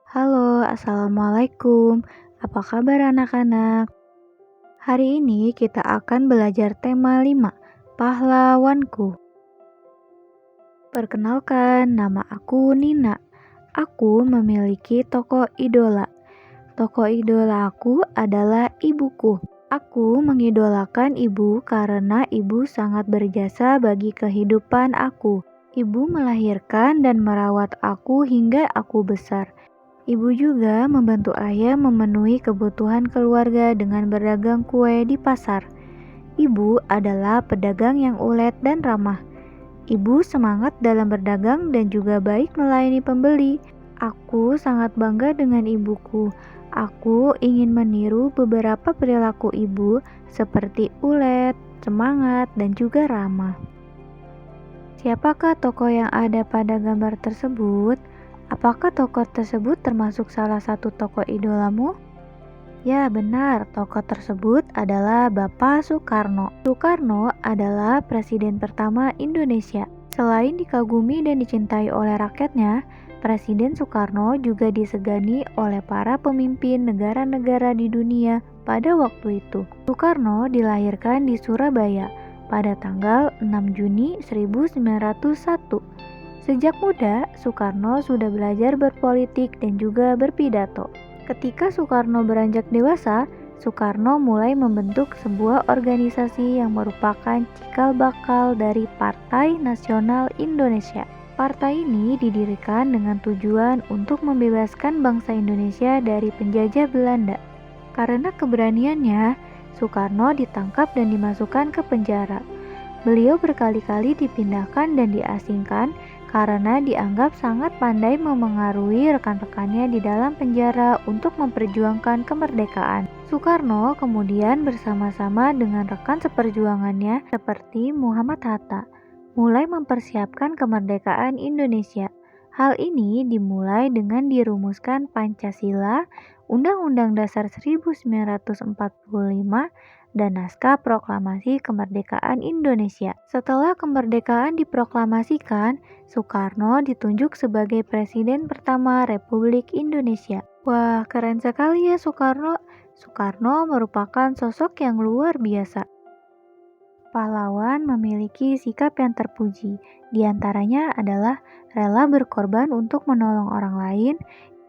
Halo, Assalamualaikum. Apa kabar anak-anak? Hari ini kita akan belajar tema 5, pahlawanku. Perkenalkan, nama aku Nina. Aku memiliki tokoh idola. Tokoh idola aku adalah ibuku. Aku mengidolakan ibu karena ibu sangat berjasa bagi kehidupan aku. Ibu melahirkan dan merawat aku hingga aku besar. Ibu juga membantu ayah memenuhi kebutuhan keluarga dengan berdagang kue di pasar. Ibu adalah pedagang yang ulet dan ramah. Ibu semangat dalam berdagang dan juga baik melayani pembeli. Aku sangat bangga dengan ibuku. Aku ingin meniru beberapa perilaku ibu seperti ulet, semangat, dan juga ramah. Siapakah tokoh yang ada pada gambar tersebut? Apakah tokoh tersebut termasuk salah satu tokoh idolamu? Ya benar, tokoh tersebut adalah Bapak Soekarno. Soekarno adalah presiden pertama Indonesia. Selain dikagumi dan dicintai oleh rakyatnya, Presiden Soekarno juga disegani oleh para pemimpin negara-negara di dunia pada waktu itu. Soekarno dilahirkan di Surabaya pada tanggal 6 Juni 1901. Sejak muda, Soekarno sudah belajar berpolitik dan juga berpidato. Ketika Soekarno beranjak dewasa, Soekarno mulai membentuk sebuah organisasi yang merupakan cikal bakal dari Partai Nasional Indonesia. Partai ini didirikan dengan tujuan untuk membebaskan bangsa Indonesia dari penjajah Belanda. Karena keberaniannya, Soekarno ditangkap dan dimasukkan ke penjara. Beliau berkali-kali dipindahkan dan diasingkan karena dianggap sangat pandai memengaruhi rekan-rekannya di dalam penjara untuk memperjuangkan kemerdekaan. Soekarno kemudian bersama-sama dengan rekan seperjuangannya seperti Muhammad Hatta mulai mempersiapkan kemerdekaan Indonesia. Hal ini dimulai dengan dirumuskan Pancasila, Undang-Undang Dasar 1945, dan naskah proklamasi kemerdekaan Indonesia. Setelah kemerdekaan diproklamasikan, Soekarno ditunjuk sebagai presiden pertama Republik Indonesia. Wah, keren sekali ya Soekarno. Soekarno merupakan sosok yang luar biasa. Pahlawan memiliki sikap yang terpuji. Di antaranya adalah rela berkorban untuk menolong orang lain,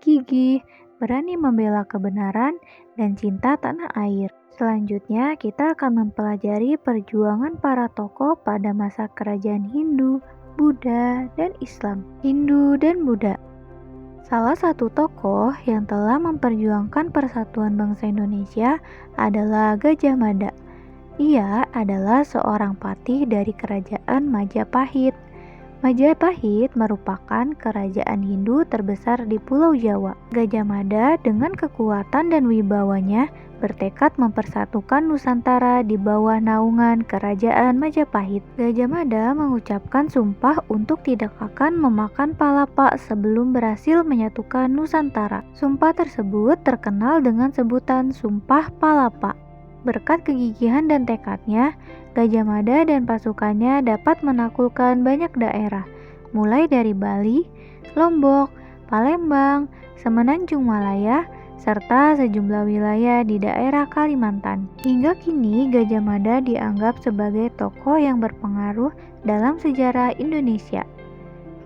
gigih, berani membela kebenaran, dan cinta tanah air. Selanjutnya, kita akan mempelajari perjuangan para tokoh pada masa kerajaan Hindu, Buddha, dan Islam. Hindu dan Buddha. Salah satu tokoh yang telah memperjuangkan persatuan bangsa Indonesia adalah Gajah Mada. Ia adalah seorang patih dari kerajaan Majapahit. Majapahit merupakan kerajaan Hindu terbesar di Pulau Jawa. Gajah Mada dengan kekuatan dan wibawanya bertekad mempersatukan Nusantara di bawah naungan kerajaan Majapahit. Gajah Mada mengucapkan sumpah untuk tidak akan memakan palapa sebelum berhasil menyatukan Nusantara. Sumpah tersebut terkenal dengan sebutan Sumpah Palapa. Berkat kegigihan dan tekadnya, Gajah Mada dan pasukannya dapat menaklukkan banyak daerah, mulai dari Bali, Lombok, Palembang, Semenanjung Malaya, serta sejumlah wilayah di daerah Kalimantan. Hingga kini, Gajah Mada dianggap sebagai tokoh yang berpengaruh dalam sejarah Indonesia.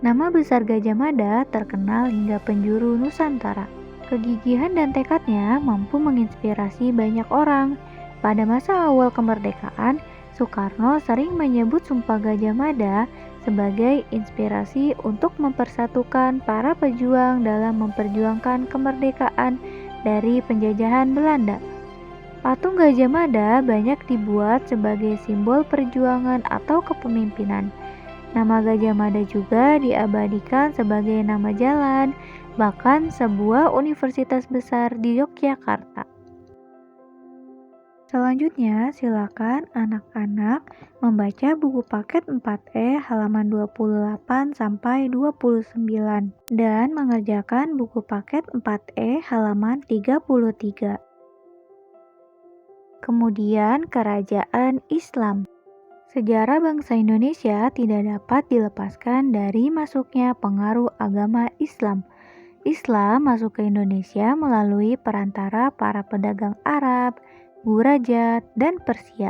Nama besar Gajah Mada terkenal hingga penjuru Nusantara. Kegigihan dan tekadnya mampu menginspirasi banyak orang. Pada masa awal kemerdekaan, Soekarno sering menyebut Sumpah Gajah Mada sebagai inspirasi untuk mempersatukan para pejuang dalam memperjuangkan kemerdekaan dari penjajahan Belanda. Patung Gajah Mada banyak dibuat sebagai simbol perjuangan atau kepemimpinan. Nama Gajah Mada juga diabadikan sebagai nama jalan, bahkan sebuah universitas besar di Yogyakarta. Selanjutnya, silakan anak-anak membaca buku paket 4E halaman 28 sampai 29 dan mengerjakan buku paket 4E halaman 33. Kemudian, Kerajaan Islam. Sejarah bangsa Indonesia tidak dapat dilepaskan dari masuknya pengaruh agama Islam. Islam masuk ke Indonesia melalui perantara para pedagang Arab, Burajat, dan Persia.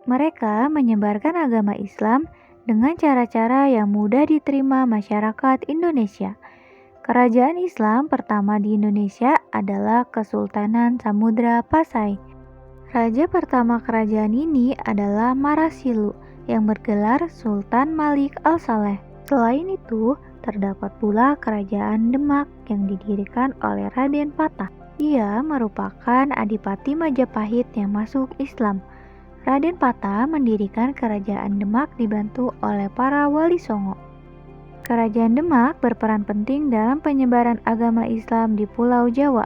Mereka menyebarkan agama Islam dengan cara-cara yang mudah diterima masyarakat Indonesia. Kerajaan Islam pertama di Indonesia adalah Kesultanan Samudra Pasai. Raja pertama kerajaan ini adalah Marasilu yang bergelar Sultan Malik Al-Saleh. Selain itu, terdapat pula Kerajaan Demak yang didirikan oleh Raden Patah. Ia merupakan Adipati Majapahit yang masuk Islam. Raden Patah mendirikan Kerajaan Demak dibantu oleh para wali songo. Kerajaan Demak berperan penting dalam penyebaran agama Islam di Pulau Jawa.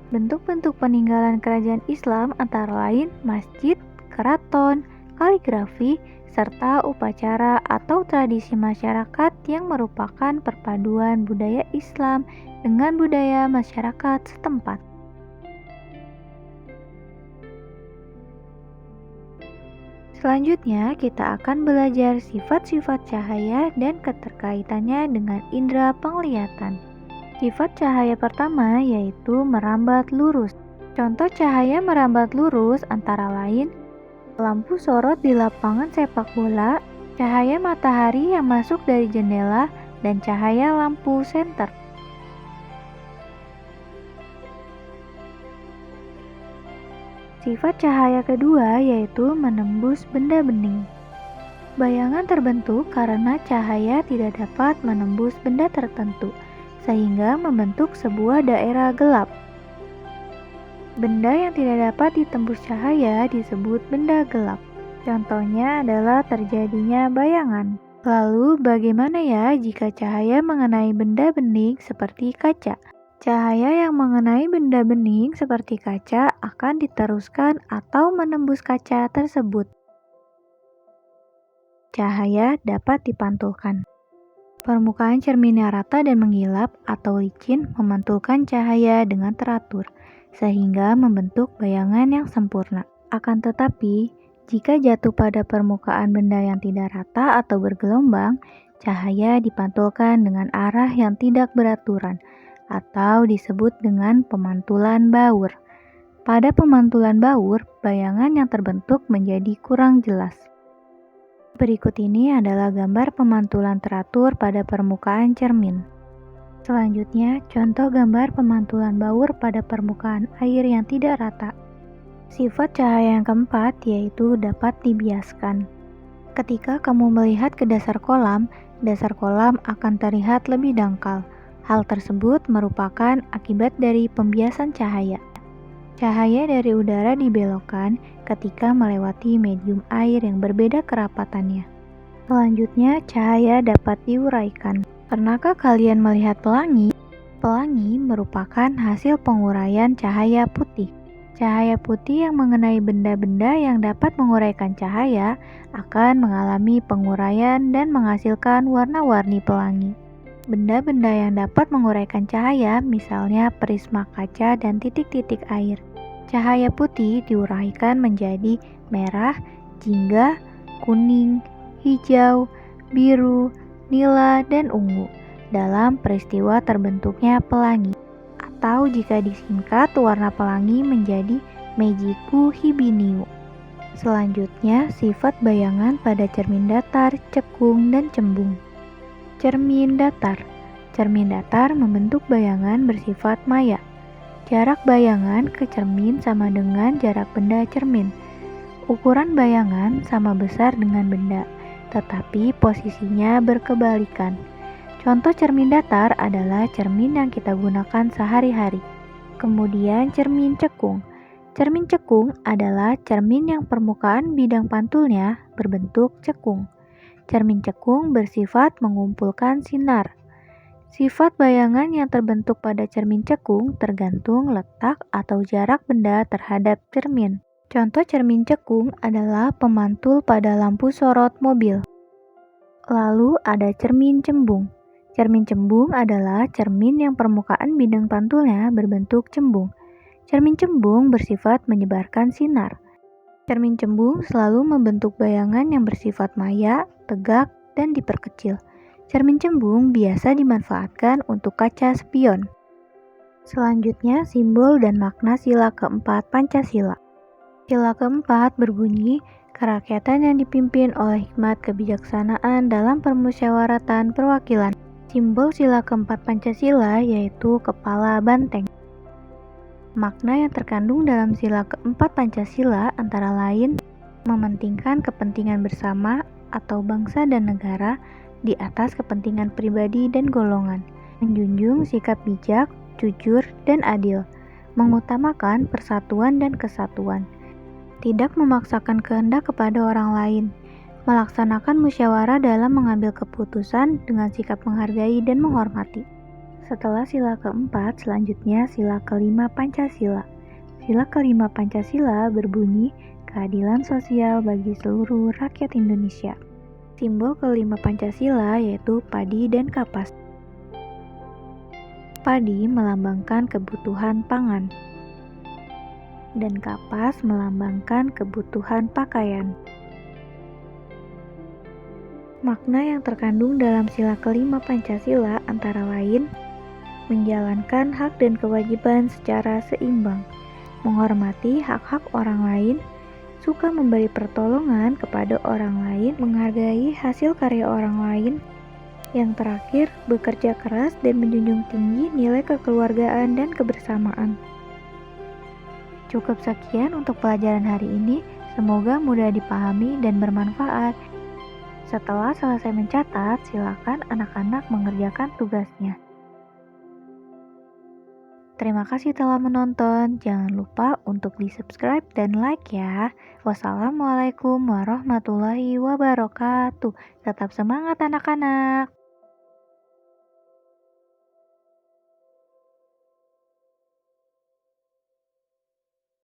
Bentuk-bentuk peninggalan kerajaan Islam antara lain masjid, keraton, kaligrafi, serta upacara atau tradisi masyarakat yang merupakan perpaduan budaya Islam dengan budaya masyarakat setempat. Selanjutnya, kita akan belajar sifat-sifat cahaya dan keterkaitannya dengan indera penglihatan. Sifat cahaya pertama yaitu merambat lurus. Contoh cahaya merambat lurus antara lain lampu sorot di lapangan sepak bola, cahaya matahari yang masuk dari jendela, dan cahaya lampu senter. Sifat cahaya kedua yaitu menembus benda bening. Bayangan terbentuk karena cahaya tidak dapat menembus benda tertentu, sehingga membentuk sebuah daerah gelap. Benda yang tidak dapat ditembus cahaya disebut benda gelap. Contohnya adalah terjadinya bayangan. Lalu bagaimana ya jika cahaya mengenai benda bening seperti kaca? Cahaya yang mengenai benda bening seperti kaca akan diteruskan atau menembus kaca tersebut. Cahaya dapat dipantulkan. Permukaan cermin yang rata dan mengkilap atau licin memantulkan cahaya dengan teratur, sehingga membentuk bayangan yang sempurna. Akan tetapi, jika jatuh pada permukaan benda yang tidak rata atau bergelombang, cahaya dipantulkan dengan arah yang tidak beraturan, atau disebut dengan pemantulan baur. Pada pemantulan baur, bayangan yang terbentuk menjadi kurang jelas. Berikut ini adalah gambar pemantulan teratur pada permukaan cermin. Selanjutnya, contoh gambar pemantulan baur pada permukaan air yang tidak rata. Sifat cahaya yang keempat yaitu dapat dibiaskan. Ketika kamu melihat ke dasar kolam akan terlihat lebih dangkal. Hal tersebut merupakan akibat dari pembiasan cahaya. Cahaya dari udara dibelokkan ketika melewati medium air yang berbeda kerapatannya. Selanjutnya, cahaya dapat diuraikan. Pernahkah kalian melihat pelangi? Pelangi merupakan hasil penguraian cahaya putih. Cahaya putih yang mengenai benda-benda yang dapat menguraikan cahaya akan mengalami penguraian dan menghasilkan warna-warni pelangi. Benda-benda yang dapat menguraikan cahaya, misalnya prisma kaca dan titik-titik air. Cahaya putih diuraikan menjadi merah, jingga, kuning, hijau, biru, nila, dan ungu dalam peristiwa terbentuknya pelangi, atau jika disingkat warna pelangi menjadi Meijiku Hibiniu. Selanjutnya, sifat bayangan pada cermin datar, cekung, dan cembung. Cermin datar. Cermin datar membentuk bayangan bersifat maya. Jarak bayangan ke cermin sama dengan jarak benda cermin. Ukuran bayangan sama besar dengan benda, tetapi posisinya berkebalikan. Contoh cermin datar adalah cermin yang kita gunakan sehari-hari. Kemudian cermin cekung. Cermin cekung adalah cermin yang permukaan bidang pantulnya berbentuk cekung. Cermin cekung bersifat mengumpulkan sinar. Sifat bayangan yang terbentuk pada cermin cekung tergantung letak atau jarak benda terhadap cermin. Contoh cermin cekung adalah pemantul pada lampu sorot mobil. Lalu ada cermin cembung. Cermin cembung adalah cermin yang permukaan bidang pantulnya berbentuk cembung. Cermin cembung bersifat menyebarkan sinar. Cermin cembung selalu membentuk bayangan yang bersifat maya, tegak, dan diperkecil. Cermin cembung biasa dimanfaatkan untuk kaca spion. Selanjutnya, simbol dan makna sila keempat Pancasila. Sila keempat berbunyi, kerakyatan yang dipimpin oleh hikmat kebijaksanaan dalam permusyawaratan perwakilan. Simbol sila keempat Pancasila yaitu kepala banteng. Makna yang terkandung dalam sila keempat Pancasila antara lain mementingkan kepentingan bersama atau bangsa dan negara di atas kepentingan pribadi dan golongan, menjunjung sikap bijak, jujur, dan adil, mengutamakan persatuan dan kesatuan, tidak memaksakan kehendak kepada orang lain, melaksanakan musyawarah dalam mengambil keputusan dengan sikap menghargai dan menghormati. Setelah sila keempat, selanjutnya sila kelima Pancasila. Sila kelima Pancasila berbunyi keadilan sosial bagi seluruh rakyat Indonesia. Simbol kelima Pancasila yaitu padi dan kapas. Padi melambangkan kebutuhan pangan, dan kapas melambangkan kebutuhan pakaian. Makna yang terkandung dalam sila kelima Pancasila antara lain menjalankan hak dan kewajiban secara seimbang, menghormati hak-hak orang lain, suka memberi pertolongan kepada orang lain, menghargai hasil karya orang lain, yang terakhir bekerja keras dan menjunjung tinggi nilai kekeluargaan dan kebersamaan. Cukup sekian untuk pelajaran hari ini, semoga mudah dipahami dan bermanfaat. Setelah selesai mencatat, silakan anak-anak mengerjakan tugasnya. Terima kasih telah menonton. Jangan lupa untuk di-subscribe dan like ya. Wassalamualaikum warahmatullahi wabarakatuh. Tetap semangat anak-anak.